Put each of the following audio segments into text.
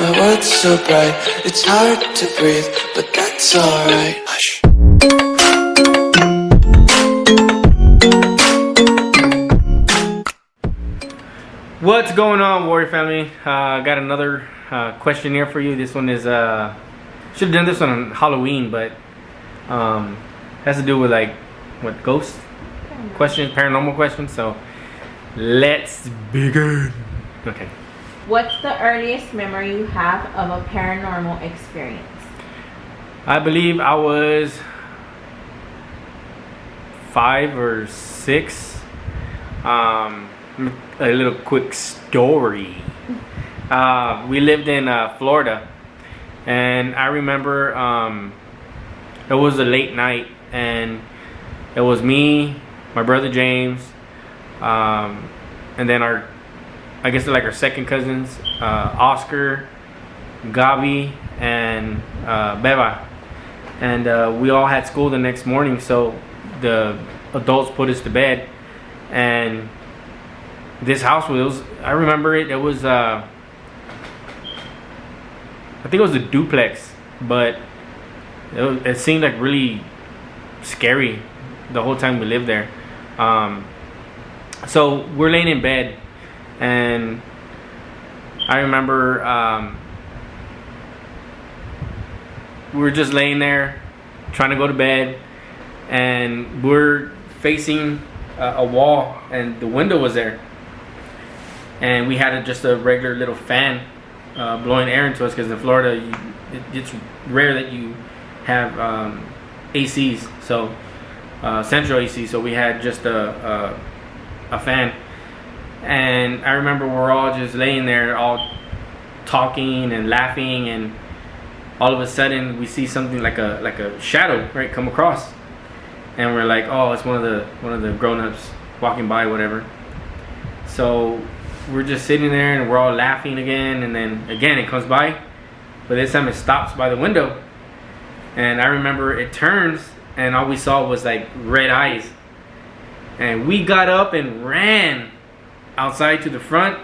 My world's so bright, it's hard to breathe, but that's alright. Hush. What's going on, Warrior Family? Got another question here for you. This one is should have done this one on Halloween, but has to do with like what, ghost questions, paranormal questions. So let's begin. Okay. What's the earliest memory you have of a paranormal experience? I believe I was 5 or 6. A little quick story. We lived in Florida, and I remember it was a late night, and it was me, my brother James, and then I guess they're like our second cousins, Oscar, Gabi, and Beba. And we all had school the next morning, so the adults put us to bed. And this house was, I remember it was, I think it was a duplex, but it seemed like really scary the whole time we lived there. So we're laying in bed, and I remember we were just laying there trying to go to bed, and we're facing a wall, and the window was there, and we had just a regular little fan blowing air into us, because in Florida it's rare that you have ACs, so central AC, so we had just a fan. And I remember we're all just laying there, all talking and laughing, and all of a sudden we see something like a shadow, right, come across, and we're like, oh, it's one of the grown-ups walking by, whatever. So we're just sitting there, and we're all laughing again, and then again it comes by, but this time it stops by the window, and I remember it turns, and all we saw was like red eyes, and we got up and ran outside to the front,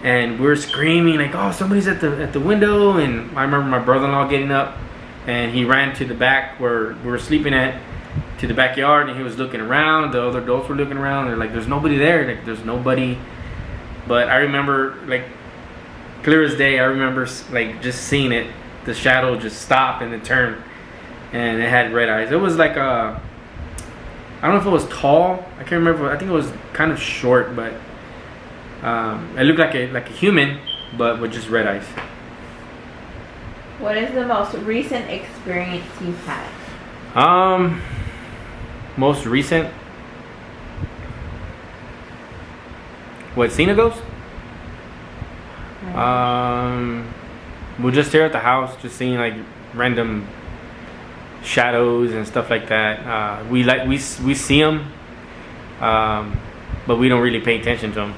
and we're screaming like, oh, somebody's at the window. And I remember my brother-in-law getting up, and he ran to the back where we were sleeping at, to the backyard, and he was looking around. The other adults were looking around. They're like, there's nobody there, like there's nobody. But I remember, like clear as day, I remember like just seeing it, the shadow just stop and then turn, and it had red eyes. It was like I don't know if it was tall, I can't remember. I think it was kind of short, but it looked like a human, but with just red eyes. What is the most recent experience you've had? Most recent? What, seen a ghost? We're just here at the house, just seeing like random shadows and stuff like that. We see them, but we don't really pay attention to them.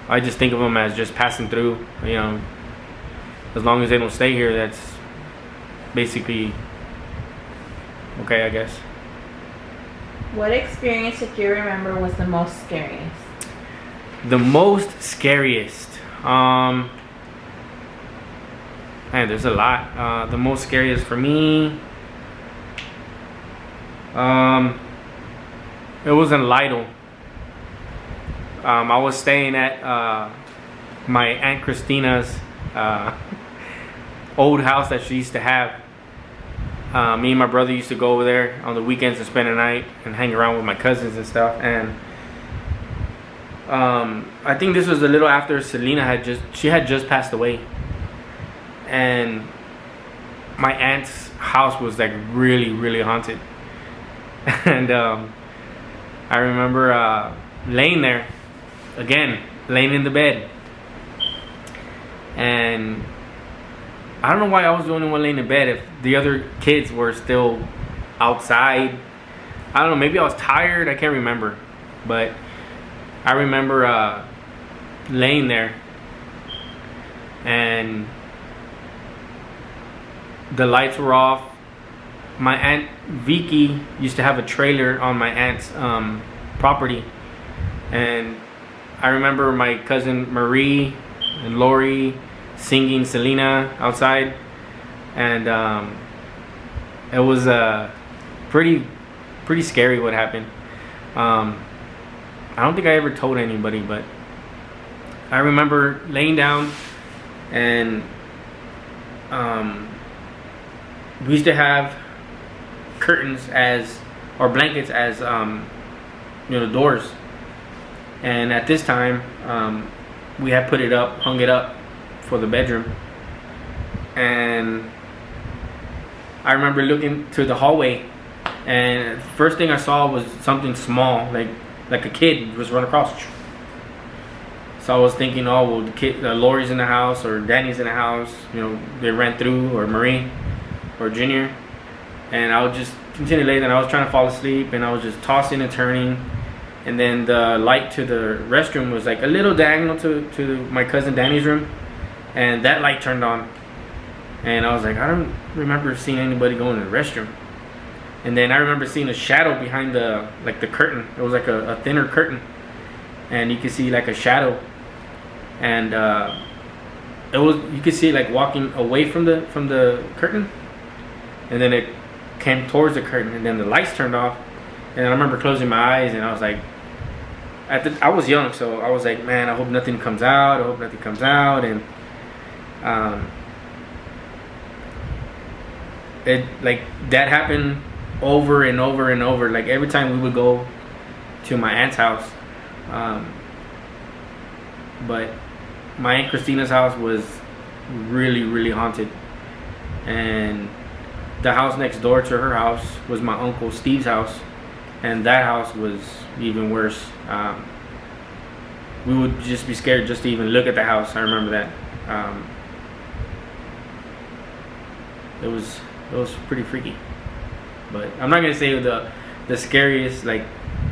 I just think of them as just passing through, you know. As long as they don't stay here, that's basically okay, I guess. What experience that you remember was the most scariest? The most scariest, man, there's a lot. The most scariest for me, it was in Lytle. I was staying at my Aunt Christina's old house that she used to have. Me and my brother used to go over there on the weekends and spend the night and hang around with my cousins and stuff. And I think this was a little after Selena had just passed away, and my aunt's house was like really, really haunted. And I remember laying there again, laying in the bed, and I don't know why I was the only one laying in bed if the other kids were still outside. I don't know, maybe I was tired, I can't remember. But I remember laying there, and the lights were off. My aunt Vicky used to have a trailer on my aunt's property, and I remember my cousin Marie and Lori, singing Selena outside, and it was pretty scary what happened. I don't think I ever told anybody, but I remember laying down, and we used to have curtains or blankets as the doors, and at this time we had hung it up for the bedroom, and I remember looking to the hallway, and the first thing I saw was something small, like a kid was run across. So I was thinking, oh well, Lori's in the house, or Danny's in the house, they ran through, or Marie or Junior. And I would just continue laying there. I was trying to fall asleep, and I was just tossing and turning, and then the light to the restroom was like a little diagonal to my cousin Danny's room, and that light turned on, and I was like, I don't remember seeing anybody go in the restroom. And then I remember seeing a shadow behind the curtain. It was like a thinner curtain, and you could see like a shadow, and you could see like walking away from the curtain, and then it came towards the curtain, and then the lights turned off, and I remember closing my eyes, and I was like, I was young, so I was like, man, I hope nothing comes out. And it like that happened over and over and over. Like every time we would go to my aunt's house, but my Aunt Christina's house was really, really haunted, and the house next door to her house was my Uncle Steve's house, and that house was even worse. We would just be scared just to even look at the house. I remember that. It was pretty freaky, but I'm not gonna say the scariest, like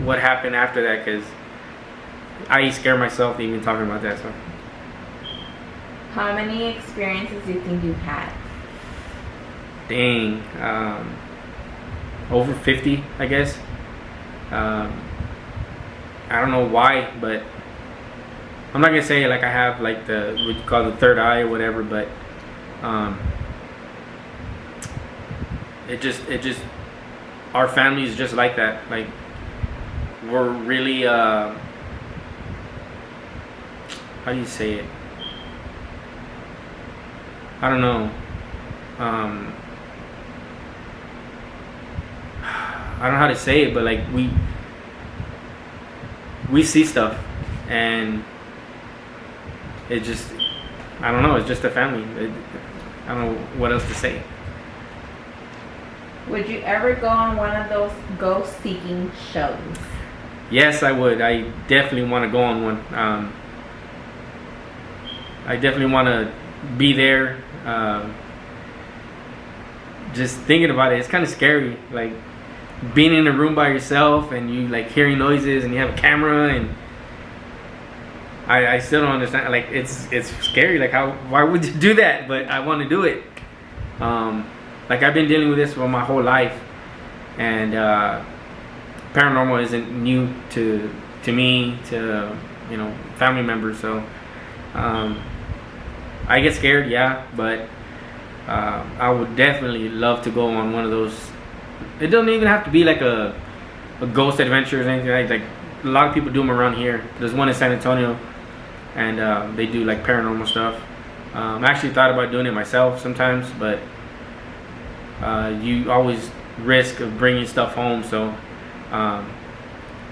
what happened after that, because I scare myself even talking about that. So, how many experiences do you think you've had? Dang, over 50, I guess. I don't know why, but I'm not gonna say like I have like what you call the third eye or whatever, but it just our family is just like that. Like we're really how do you say it? I don't know. I don't know how to say it, but like we see stuff, and it just, I don't know, it's just a family. I don't know what else to say. Would you ever go on one of those ghost seeking shows? Yes, I would. I definitely want to go on one. I definitely want to be there. Just thinking about it, it's kind of scary. Like being in a room by yourself, and you like hearing noises, and you have a camera, and I still don't understand. Like it's scary. Like why would you do that? But I want to do it. Like I've been dealing with this for my whole life, and paranormal isn't new to me, to family members. So I get scared, yeah, but I would definitely love to go on one of those. It doesn't even have to be like a ghost adventure or anything like a lot of people do them around here. There's one in San Antonio, and they do like paranormal stuff. I actually thought about doing it myself sometimes, but you always risk of bringing stuff home, so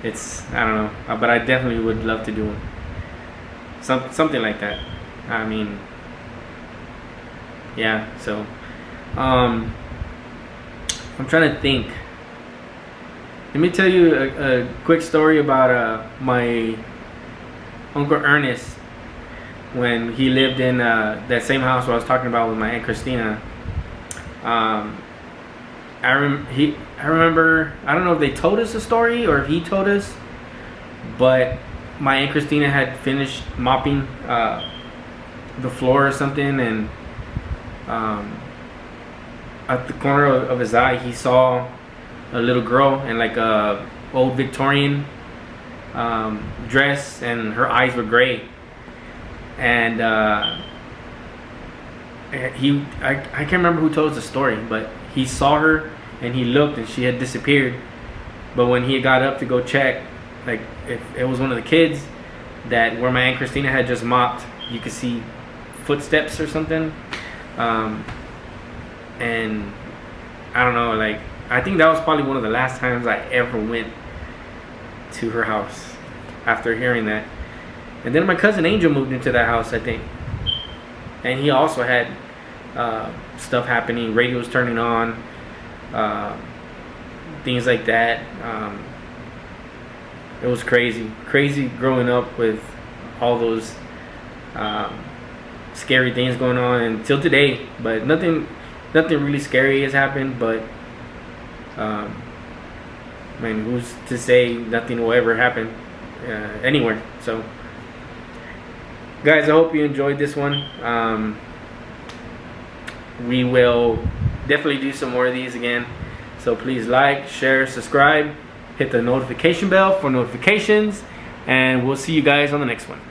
it's, I don't know, but I definitely would love to do something like that. I mean, yeah. So I'm trying to think. Let me tell you a quick story about my Uncle Ernest when he lived in that same house where I was talking about with my Aunt Christina. I remember, I don't know if they told us the story or if he told us, but my Aunt Christina had finished mopping the floor or something, and at the corner of his eye he saw a little girl in like a old Victorian dress, and her eyes were gray, and I can't remember who told us the story, but he saw her and he looked and she had disappeared. But when he got up to go check, like if it was one of the kids, that where my Aunt Christina had just mopped, you could see footsteps or something. And I don't know, like I think that was probably one of the last times I ever went to her house after hearing that. And then my cousin Angel moved into that house, I think, and he also had stuff happening, radios turning on, things like that. It was crazy growing up with all those scary things going on until today. But nothing really scary has happened. But man, who's to say nothing will ever happen anywhere? So, guys, I hope you enjoyed this one. We will definitely do some more of these again. So please like, share, subscribe, hit the notification bell for notifications, and we'll see you guys on the next one.